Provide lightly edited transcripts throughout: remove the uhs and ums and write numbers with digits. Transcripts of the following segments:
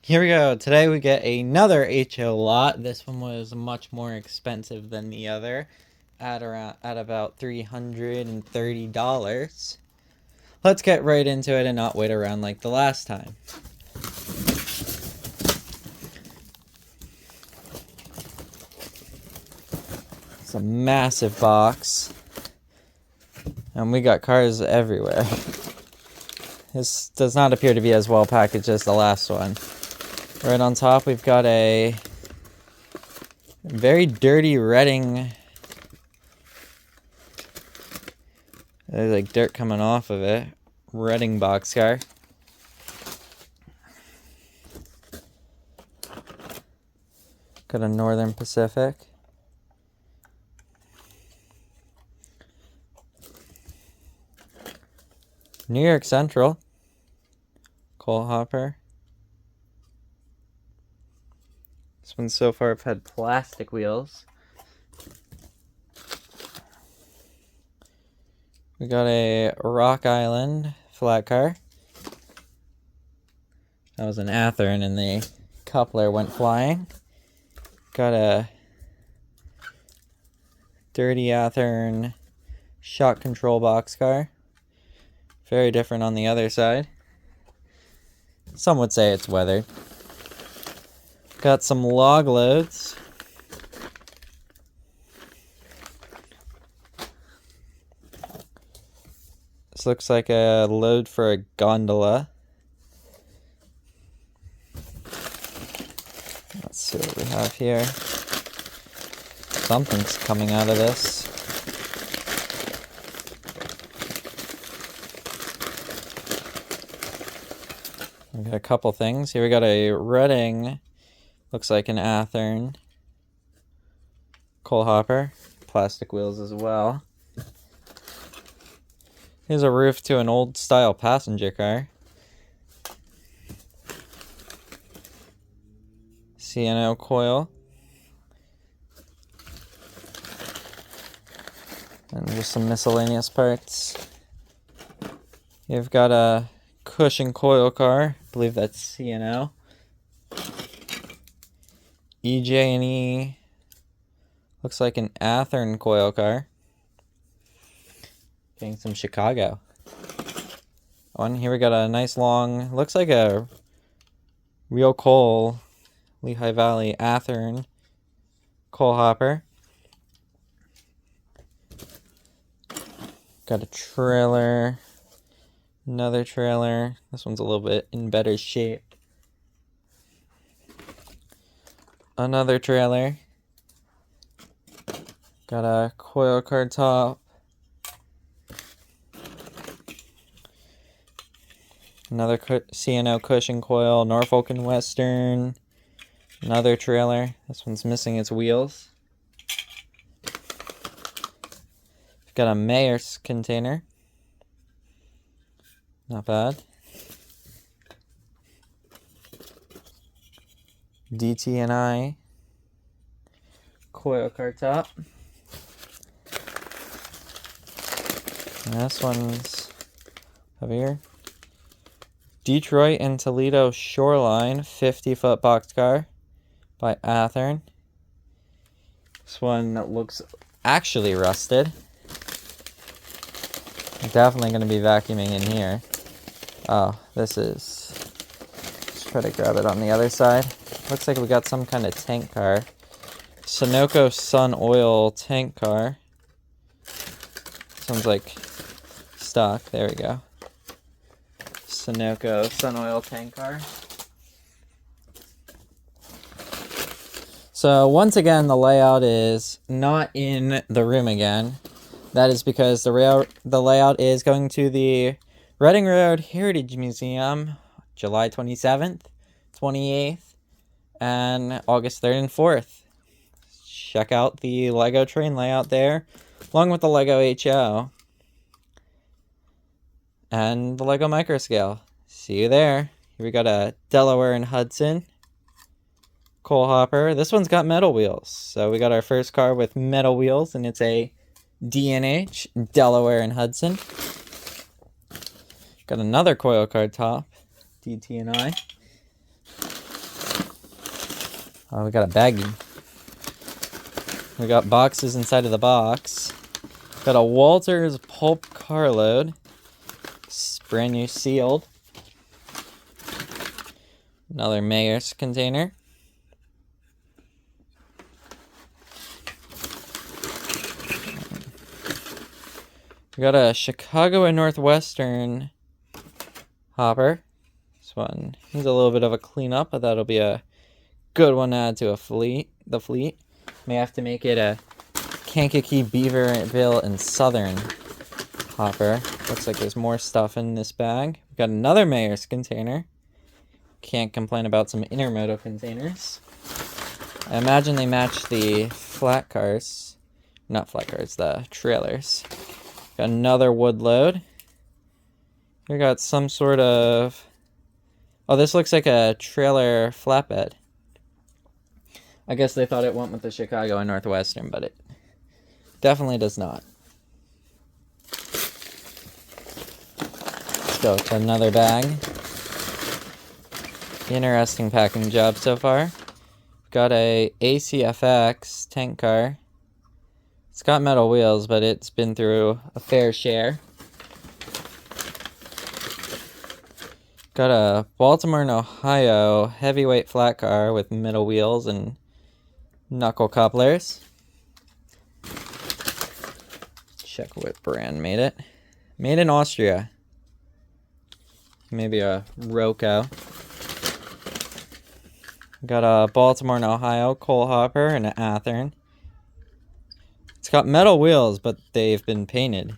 Here we go. Today we get another HO lot. This one was much more expensive than the other, at about $330. Let's get right into it and not wait around like the last time. It's a massive box, and we got cars everywhere. This does not appear to be as well packaged as the last one. Right on top, we've got a very dirty Reading. There's like dirt coming off of it. Reading boxcar. Got a Northern Pacific. New York Central. Coal hopper. This one so far I've had plastic wheels. We got a Rock Island flat car. That was an Athearn and the coupler went flying. Got a dirty Athearn shock control boxcar. Very different on the other side. Some would say it's weathered. Got some log loads. This looks like a load for a gondola. Let's see what we have here. Something's coming out of this. We got a couple things. Here we got a Reading. Looks like an Athearn. Coal hopper. Plastic wheels as well. Here's a roof to an old style passenger car. CNO coil. And just some miscellaneous parts. You've got a cushion coil car. I believe that's CNO. EJ&E. Looks like an Athearn coil car. Getting some Chicago. Here we got a nice long, looks like a real coal, Lehigh Valley Athearn coal hopper. Got a trailer, another trailer. This one's a little bit in better shape. Another trailer. Got a coil car top. Another CNO cushion coil, Norfolk and Western. Another trailer. This one's missing its wheels. Got a Mayer's container. Not bad. DT&I. Coil car top. And this one's over here. Detroit and Toledo Shoreline 50-foot boxcar by Athearn. This one looks actually rusted. Definitely going to be vacuuming in here. Oh, this is... Let's try to grab it on the other side. Looks like we got some kind of tank car. Sunoco Sun Oil tank car. Sounds like stock. There we go. Sunoco Sun Oil tank car. So once again, the layout is not in the room again. That is because the layout is going to the Reading Road Heritage Museum, July 27th, 28th, and August 3rd and 4th. Check out the Lego train layout there, along with the Lego HO. And the Lego Microscale. See you there. Here we got a Delaware and Hudson coal hopper. This one's got metal wheels. So we got our first car with metal wheels, and it's a D&H, Delaware and Hudson. Got another coil car top, DT&I. Oh, we got a baggie. We got boxes inside of the box. Got a Walters pulp carload. It's brand new sealed. Another Maersk container. We got a Chicago and Northwestern hopper. This one needs a little bit of a cleanup, but that'll be a good one to add to the fleet. May have to make it a Kankakee, Beaverville, and Southern hopper. Looks like there's more stuff in this bag. We got another Maersk container. Can't complain about some Intermoto containers. I imagine they match the flat cars. Not flat cars, the trailers. Got another wood load. We got some sort of... Oh, this looks like a trailer flatbed. I guess they thought it went with the Chicago and Northwestern, but it definitely does not. Let's go to another bag. Interesting packing job so far. Got a ACFX tank car. It's got metal wheels, but it's been through a fair share. Got a Baltimore and Ohio heavyweight flat car with metal wheels and knuckle couplers. Check what brand made it. Made in Austria. Maybe a Roco. Got a Baltimore and Ohio coal hopper and an Athearn. It's got metal wheels, but they've been painted.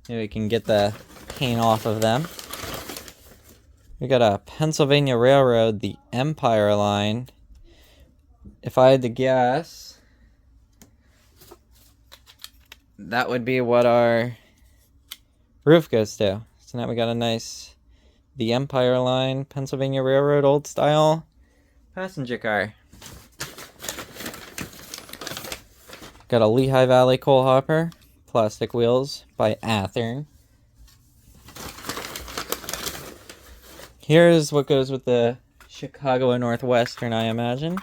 Maybe we can get the paint off of them. We got a Pennsylvania Railroad, the Empire line. If I had to guess, that would be what our roof goes to. So now we got a nice, the Empire line, Pennsylvania Railroad, old style passenger car. Got a Lehigh Valley coal hopper, plastic wheels by Athearn. Here's what goes with the Chicago and Northwestern, I imagine.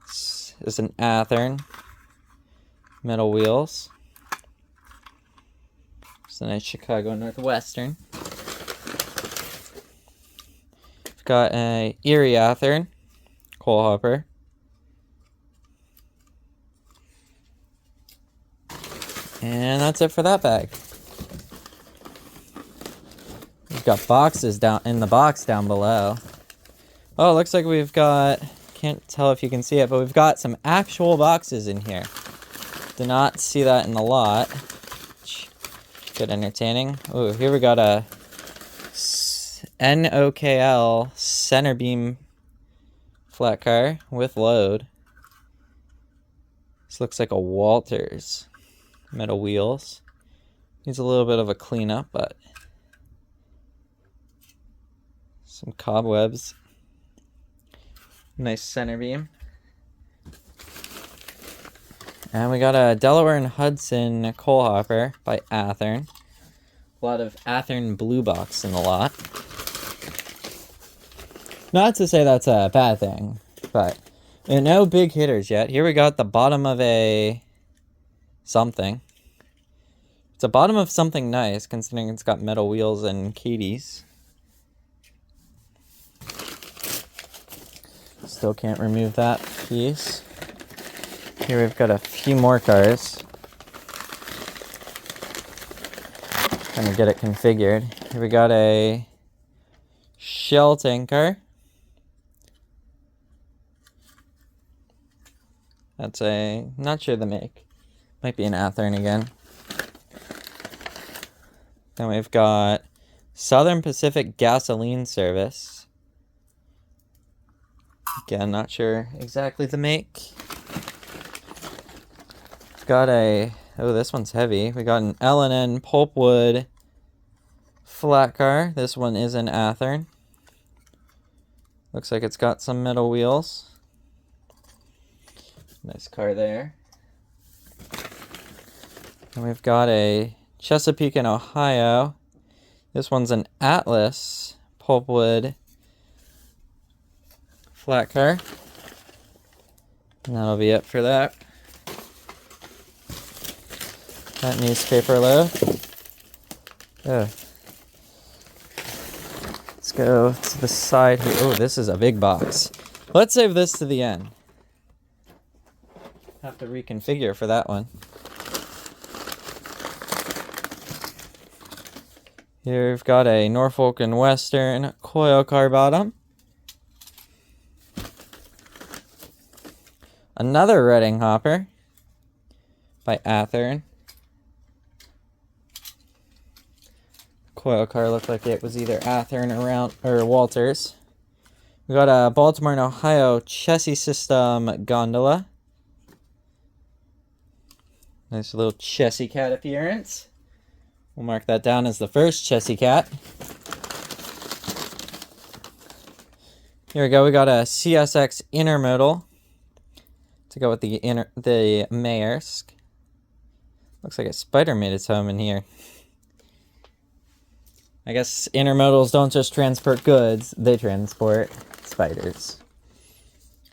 This is an Athearn. Metal wheels. It's a nice Chicago and Northwestern. We've got a Erie Athearn coal hopper. And that's it for that bag. We've got boxes down in the box down below. Oh, it looks like we've got, can't tell if you can see it, but we've got some actual boxes in here. Did not see that in the lot. Good entertaining. Oh, here we got a NOKL center beam flat car with load. This looks like a Walters. Metal wheels. Needs a little bit of a cleanup, but some cobwebs. Nice center beam. And we got a Delaware and Hudson coal hopper by Athearn. A lot of Athearn blue box in the lot. Not to say that's a bad thing, but no big hitters yet. Here we got the bottom of a something. It's a bottom of something nice, considering it's got metal wheels and Katie's. Still can't remove that piece. Here we've got a few more cars. Trying to get it configured. Here we got a Shell tanker. That's a, not sure the make. Might be an Athearn again. Then we've got Southern Pacific Gasoline Service. Again, not sure exactly the make. We've got a, oh, this one's heavy. We got an L&N Pulpwood flat car. This one is an Athearn. Looks like it's got some metal wheels. Nice car there. And we've got a Chesapeake in Ohio. This one's an Atlas Pulpwood flat car. And that'll be it for that. That newspaper load. Ugh. Let's go to the side here. Oh, this is a big box. Let's save this to the end. Have to reconfigure for that one. Here we've got a Norfolk and Western coil car bottom. Another Reading hopper by Athearn. Coil car looked like it was either Athearn or Walters. We got a Baltimore and Ohio chassis system gondola. Nice little chassis cat appearance. We'll mark that down as the first chassis cat. Here we go. We got a CSX intermodal to go with the Maersk. Looks like a spider made its home in here. I guess intermodals don't just transport goods, they transport spiders.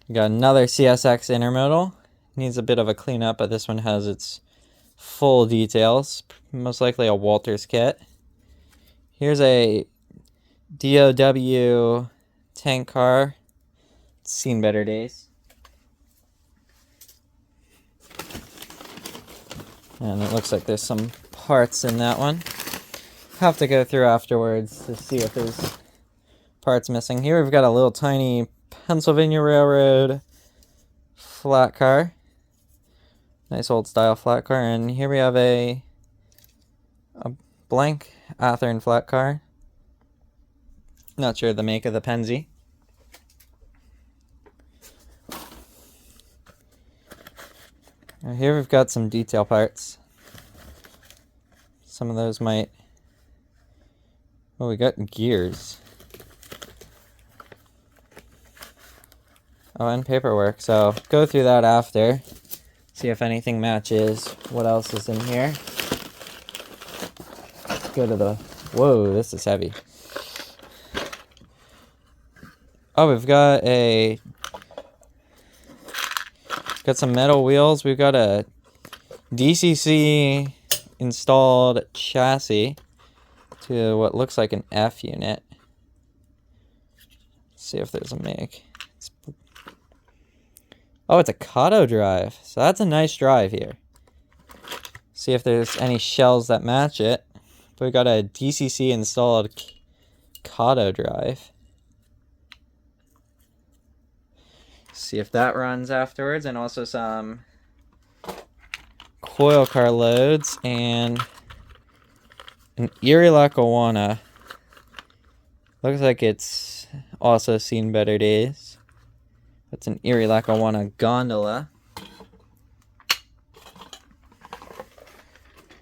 We got another CSX intermodal. Needs a bit of a cleanup, but this one has its full details. Most likely a Walters kit. Here's a DOW tank car. It's seen better days. And it looks like there's some parts in that one. Have to go through afterwards to see if there's parts missing. Here we've got a little tiny Pennsylvania Railroad flat car. Nice old style flat car. And here we have a blank Athearn flat car. Not sure the make of the Penzie. Now here we've got some detail parts. Some of those might... Oh, we got gears. Oh, and paperwork. So go through that after. See if anything matches what else is in here. Let's go to the... Whoa, this is heavy. Oh, we've got some metal wheels. We've got a DCC installed chassis to what looks like an F unit. Let's see if there's a make. Oh, it's a Kato drive. So that's a nice drive here. See if there's any shells that match it. But we got a DCC installed Kato drive. See if that runs afterwards. And also some coil car loads and an Erie Lackawanna. Looks like it's also seen better days. That's an Erie Lackawanna gondola.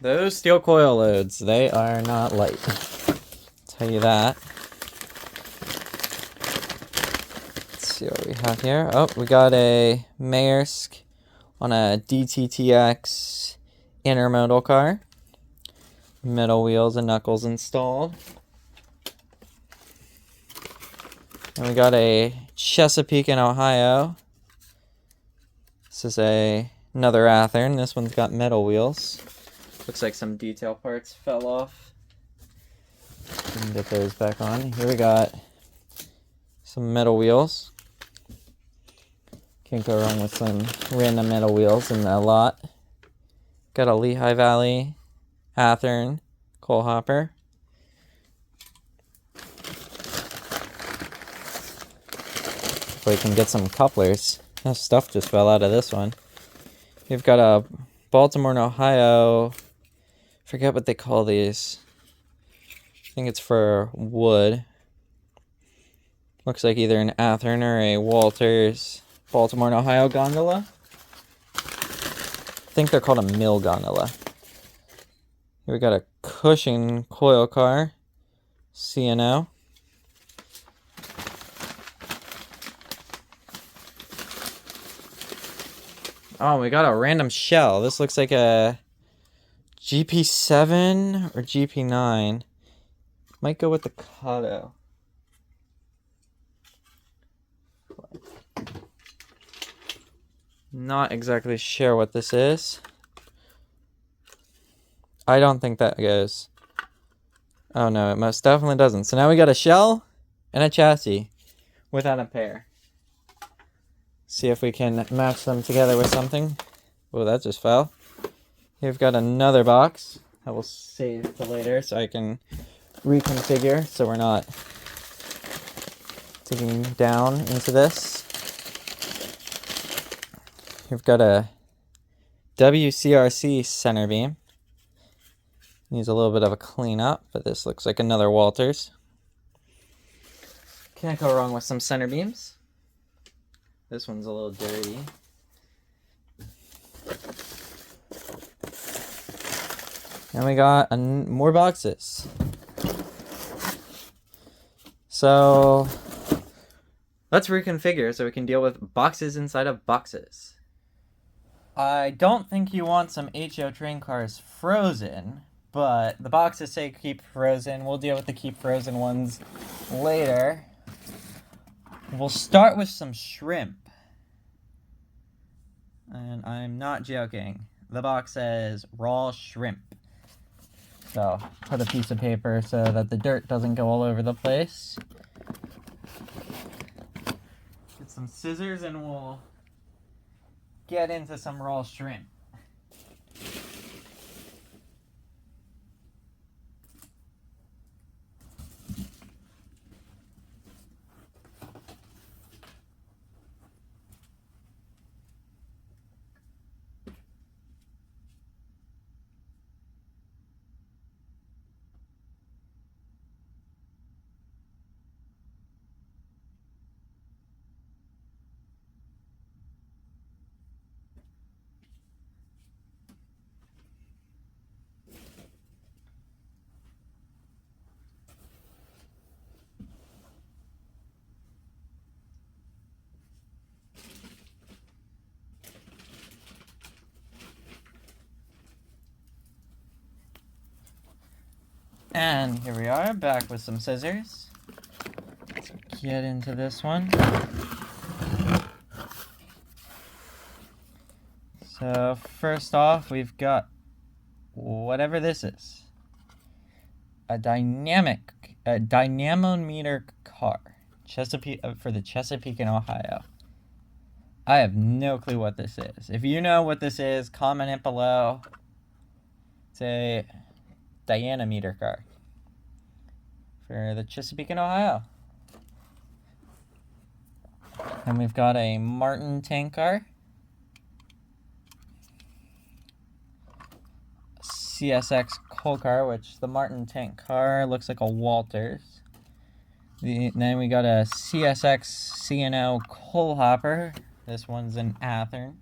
Those steel coil loads, they are not light. Tell you that. Let's see what we have here. Oh, we got a Maersk on a DTTX intermodal car. Metal wheels and knuckles installed. And we got a Chesapeake in Ohio. This is another Athearn. This one's got metal wheels. Looks like some detail parts fell off. We can get those back on. Here we got some metal wheels. Can't go wrong with some random metal wheels in the lot. Got a Lehigh Valley Athearn coal hopper. We can get some couplers. That stuff just fell out of this one. We've got a Baltimore and Ohio. Forget what they call these. I think it's for wood. Looks like either an Athearn or a Walters Baltimore and Ohio gondola. I think they're called a mill gondola. Here we got a Cushing coil car. CNO. Oh, we got a random shell. This looks like a GP7 or GP9. Might go with the Kato. Not exactly sure what this is. I don't think that goes. Oh no, it most definitely doesn't. So now we got a shell and a chassis without a pair. See if we can match them together with something. Oh, that just fell. Here we've got another box that we'll save for later so I can reconfigure so we're not digging down into this. We've got a WCRC center beam. Needs a little bit of a cleanup, but this looks like another Walters. Can't go wrong with some center beams. This one's a little dirty. And we got more boxes. So let's reconfigure so we can deal with boxes inside of boxes. I don't think you want some HO train cars frozen, but the boxes say keep frozen. We'll deal with the keep frozen ones later. We'll start with some shrimp. And I'm not joking. The box says raw shrimp. So, put a piece of paper so that the dirt doesn't go all over the place. Get some scissors and we'll get into some raw shrimp. And here we are, back with some scissors. Let's get into this one. So first off, we've got whatever this is. A dynamometer car. Chesapeake, for the Chesapeake in Ohio. I have no clue what this is. If you know what this is, comment it below. It's a dynamometer car for the Chesapeake in Ohio. And we've got a Martin tank car. CSX coal car, which the Martin tank car looks like a Walters. Then we got a CSX C&O coal hopper. This one's an Athearn.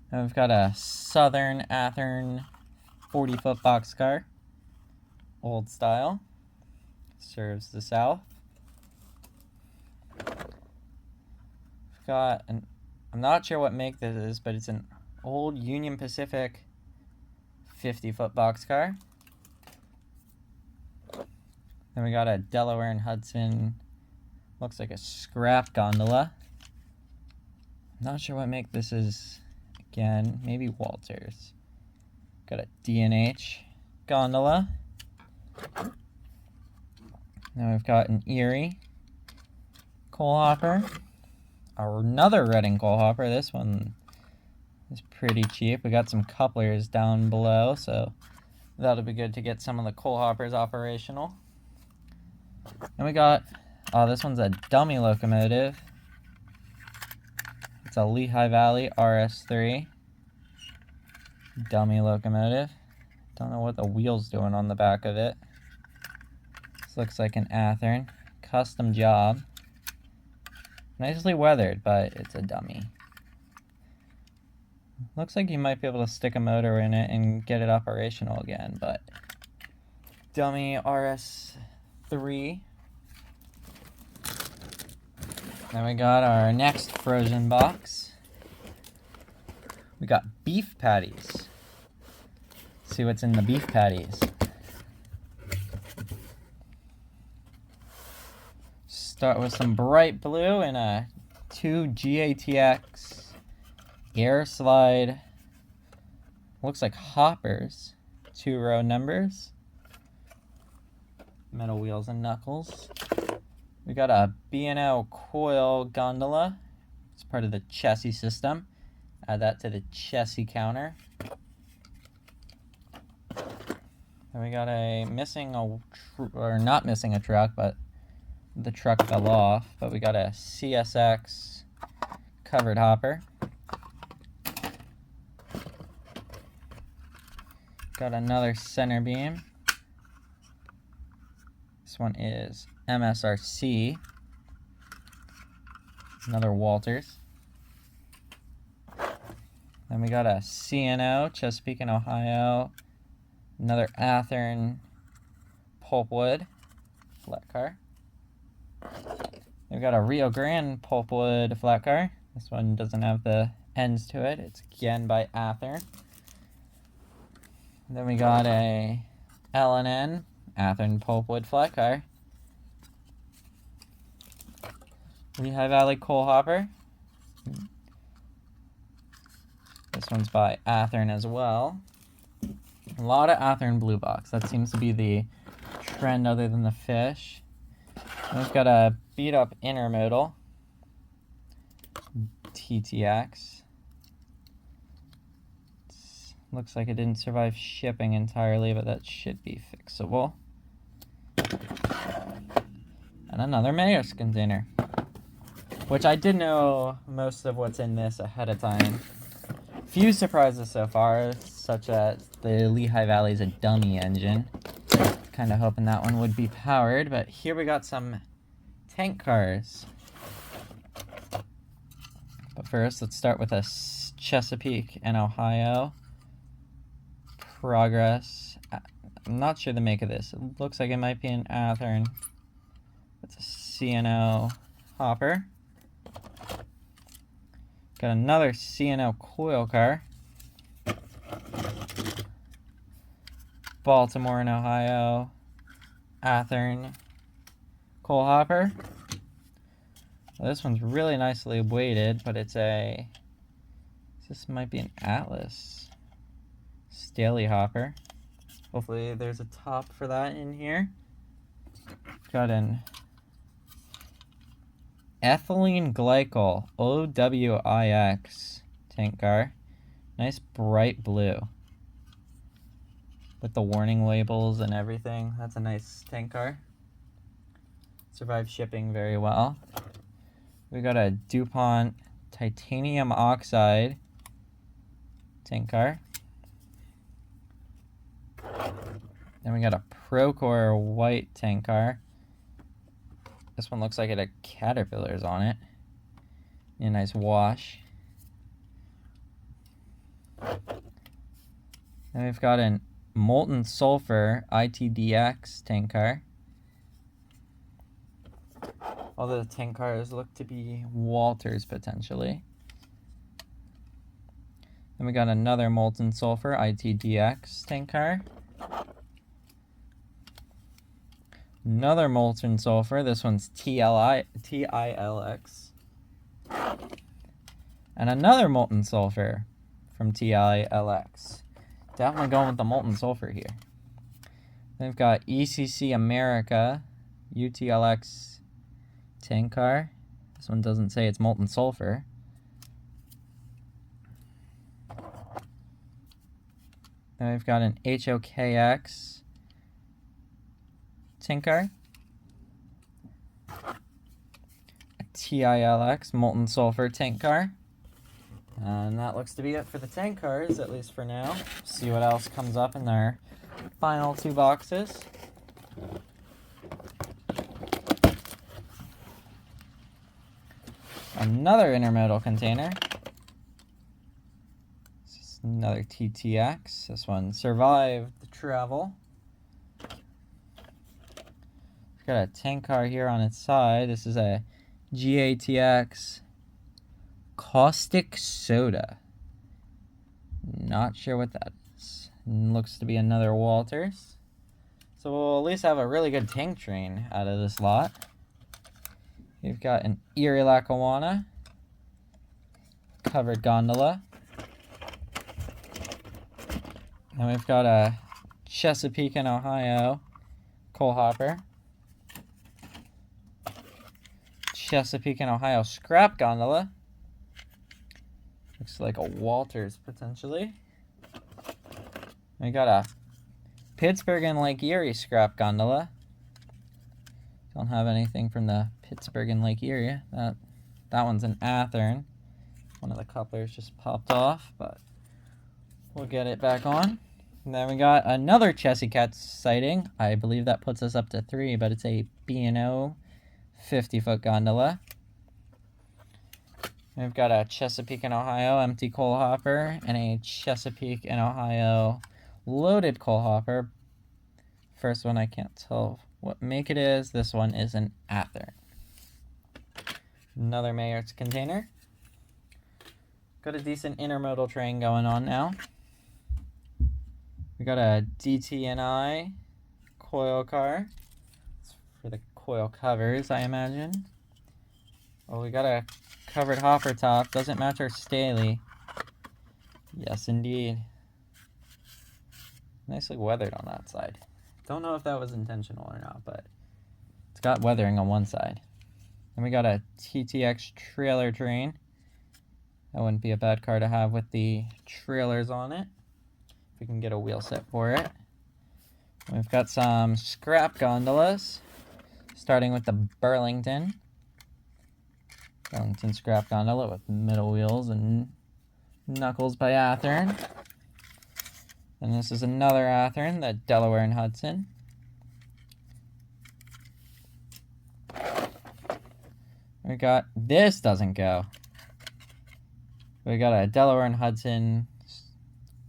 And we've got a Southern Athearn 40-foot boxcar. Old style. Serves the South. We've got an, I'm not sure what make this is, but it's an old Union Pacific 50-foot boxcar. Then we got a Delaware and Hudson, looks like a scrap gondola. Not sure what make this is, again, maybe Walters. Got a D&H gondola. Now we've got an Erie coal hopper. Another Reading coal hopper. This one is pretty cheap. We got some couplers down below, so that'll be good to get some of the coal hoppers operational. And we got, oh, this one's a dummy locomotive. It's a Lehigh Valley RS3 dummy locomotive. Don't know what the wheel's doing on the back of it. This looks like an Athearn. Custom job. Nicely weathered, but it's a dummy. Looks like you might be able to stick a motor in it and get it operational again, but dummy RS3. Then we got our next frozen box. We got beef patties. Let's see what's in the beef patties. start with some bright blue and 2 GATX air slide. Looks like hoppers. 2-row numbers. Metal wheels and knuckles. We got a B&O coil gondola. It's part of the chassis system. Add that to the chassis counter. Then we got a not missing a truck, but the truck fell off. But we got a CSX covered hopper. Got another center beam. This one is MSRC. Another Walters. Then we got a CNO, Chesapeake and Ohio. Another Athearn pulpwood flat car. We've got a Rio Grande pulpwood flat car. This one doesn't have the ends to it. It's again by Athearn. Then we got a L&N Athearn pulpwood flat car. Lehigh Valley coal hopper. This one's by Athearn as well. A lot of Athearn blue box. That seems to be the trend other than the fish. And we've got a beat up intermodal TTX. Looks like it didn't survive shipping entirely, but that should be fixable. And another Mayors container, which I did know most of what's in this ahead of time. Few surprises so far, such as the Lehigh Valley's a dummy engine. Kind of hoping that one would be powered, but here we got some tank cars. But first, let's start with a Chesapeake and Ohio Progress. I'm not sure the make of this. It looks like it might be an Athearn. It's a CNO hopper. Got another CNO coil car. Baltimore and Ohio Athearn coal hopper. Well, this one's really nicely weighted, but it's a... This might be an Atlas Staley hopper. Hopefully there's a top for that in here. Got an ethylene glycol OWIX tank car. Nice bright blue with the warning labels and everything. That's a nice tank car. Survived shipping very well. We got a DuPont titanium oxide tank car. Then we got a Procore white tank car. This one looks like it had caterpillars on it. A nice wash. Then we've got an molten sulfur ITDX tank car. All the tank cars look to be Walters potentially. Then we got another molten sulfur ITDX tank car. Another molten sulfur. This one's TILX. And another molten sulfur from TILX. Definitely going with the molten sulfur here. Then we've got ECC America UTLX tank car. This one doesn't say it's molten sulfur. Then we've got an HOKX tank car. A TILX molten sulfur tank car. And that looks to be it for the tank cars, at least for now. See what else comes up in our final two boxes. Another intermodal container. This is another TTX. This one survived the travel. We've got a tank car here on its side. This is a GATX caustic soda. Not sure what that is. Looks to be another Walters. So we'll at least have a really good tank train out of this lot. We've got an Erie, Lackawanna covered gondola. And we've got a Chesapeake and Ohio coal hopper. Chesapeake and Ohio scrap gondola. Looks like a Walters potentially. We got a Pittsburgh and Lake Erie scrap gondola. Don't have anything from the Pittsburgh and Lake Erie. That one's an Athern. One of the couplers just popped off, but we'll get it back on. And then we got another Chessie Cat sighting. I believe that puts us up to 3, but it's a B&O 50-foot gondola. We've got a Chesapeake and Ohio empty coal hopper and a Chesapeake and Ohio loaded coal hopper. First one I can't tell what make it is. This one is an Athern. Another Mayer's container. Got a decent intermodal train going on now. We got a DT&I coil car. It's for the coil covers, I imagine. Oh, we got a covered hopper top. Doesn't match our Staley. Yes, indeed. Nicely weathered on that side. Don't know if that was intentional or not, but it's got weathering on one side. Then we got a TTX trailer train. That wouldn't be a bad car to have with the trailers on it. If we can get a wheel set for it. We've got some scrap gondolas, starting with the Burlington. Burlington scrap gondola with middle wheels and knuckles by Athern. And this is another Athern, the Delaware and Hudson. We got, this doesn't go. We got a Delaware and Hudson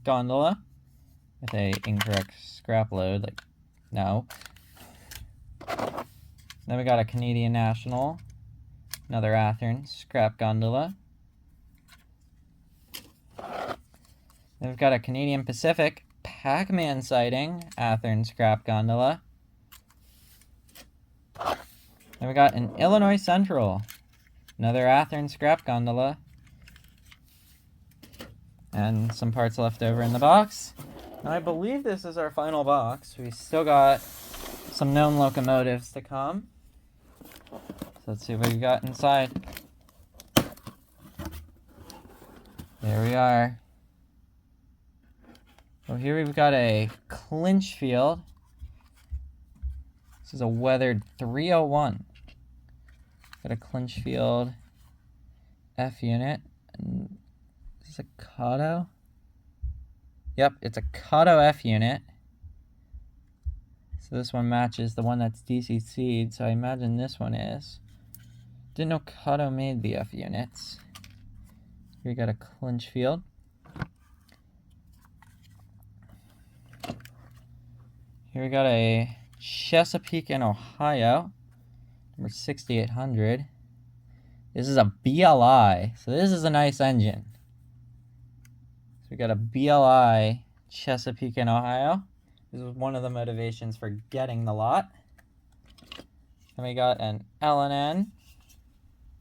gondola with a incorrect scrap load, like, no. Then we got a Canadian National, another Athern scrap gondola. Then we've got a Canadian Pacific Pac-Man sighting, Athern scrap gondola. Then we got an Illinois Central, another Athern scrap gondola. And some parts left over in the box. And I believe this is our final box. We still got some known locomotives to come. So let's see what we got inside. There we are. So here we've got a Clinchfield. This is a weathered 301. Got a Clinchfield F unit. And is this a Kato? Yep, it's a Kato F unit. So this one matches the one that's DCC'd, so I imagine this one is. Didn't know Kato made the F units. Here we got a Clinchfield. Here we got a Chesapeake and Ohio, number 6800. This is a BLI, so this is a nice engine. So we got a BLI Chesapeake and Ohio. This was one of the motivations for getting the lot. Then we got an L&N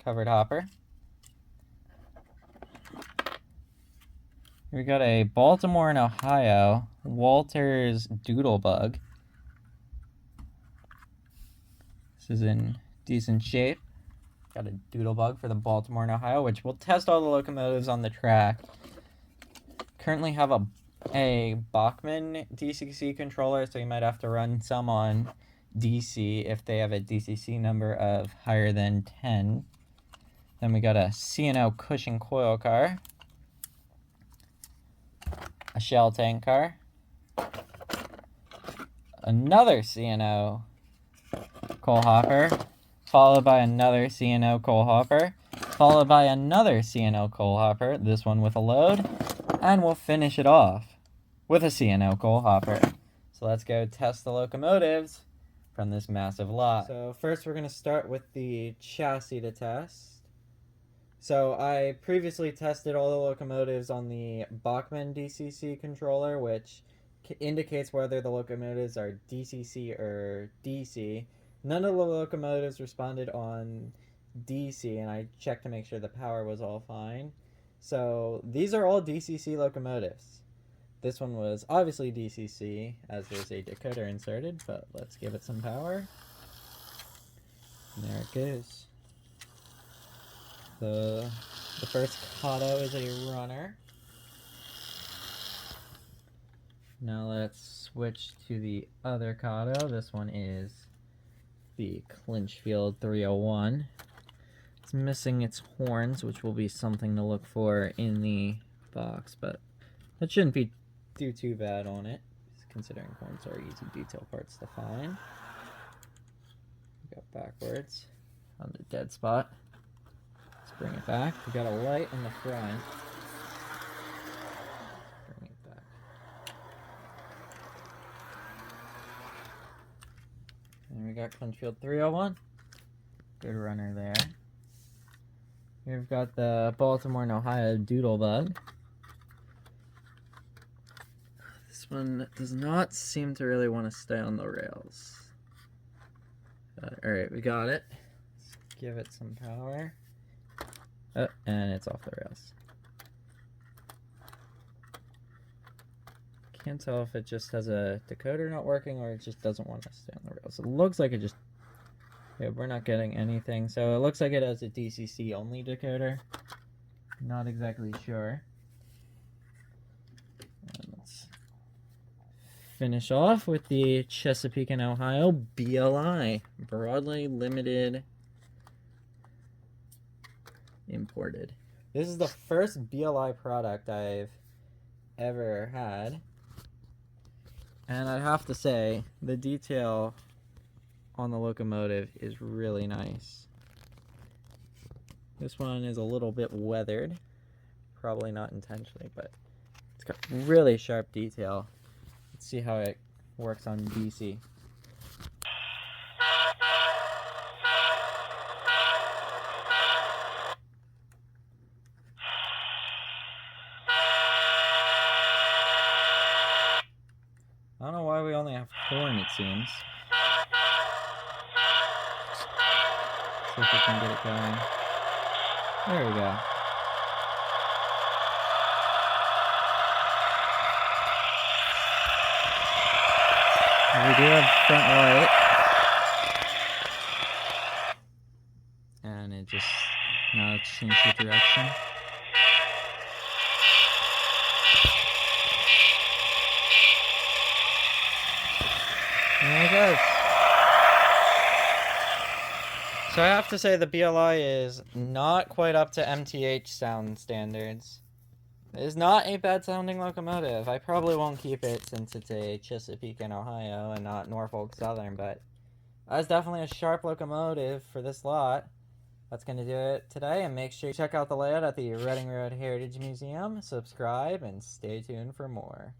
covered hopper. We got a Baltimore and Ohio Walters Doodlebug. This is in decent shape. Got a Doodlebug for the Baltimore and Ohio, which we'll test all the locomotives on the track. Currently have a Bachmann DCC controller, so you might have to run some on DC if they have a DCC number of higher than 10. Then we got a C&O Cushing coil car, a Shell tank car, another C&O coal hopper, followed by another C&O coal hopper, followed by another C&O coal hopper, this one with a load, and we'll finish it off with a C&O coal hopper. So let's go test the locomotives from this massive lot. So first we're going to start with the chassis to test. So I previously tested all the locomotives on the Bachmann DCC controller, which indicates whether the locomotives are DCC or DC. None of the locomotives responded on DC, and I checked to make sure the power was all fine. So these are all DCC locomotives. This one was obviously DCC, as there's a decoder inserted, but let's give it some power. And there it goes. The first Kato is a runner. Now let's switch to the other Kato. This one is the Clinchfield 301. It's missing its horns, which will be something to look for in the box, but that shouldn't be too bad on it, considering horns are easy detail parts to find. We got backwards on the dead spot. Let's bring it back. We got a light in the front. Bring it back. And we got Clinchfield 301. Good runner there. Here we've got the Baltimore and Ohio Doodlebug. This one does not seem to really want to stay on the rails. Alright, we got it. Let's give it some power. Oh, and it's off the rails. Can't tell if it just has a decoder not working or it just doesn't want to stay on the rails. It looks like it just... Yeah, we're not getting anything. So it looks like it has a DCC only decoder. Not exactly sure. And let's finish off with the Chesapeake and Ohio BLI. Broadly Limited Imported. This is the first BLI product I've ever had. And I have to say, the detail on the locomotive is really nice. This one is a little bit weathered, probably not intentionally, but it's got really sharp detail. Let's see how it works on DC. I don't know why we only have horn, it seems. See if we can get it going. There we go. We do have front light. And it just, now it's changed the direction. There it goes. So I have to say the BLI is not quite up to MTH sound standards. It is not a bad sounding locomotive. I probably won't keep it since it's a Chesapeake and Ohio and not Norfolk Southern, but that's definitely a sharp locomotive for this lot. That's going to do it today, and make sure you check out the layout at the Reading Road Heritage Museum, subscribe, and stay tuned for more.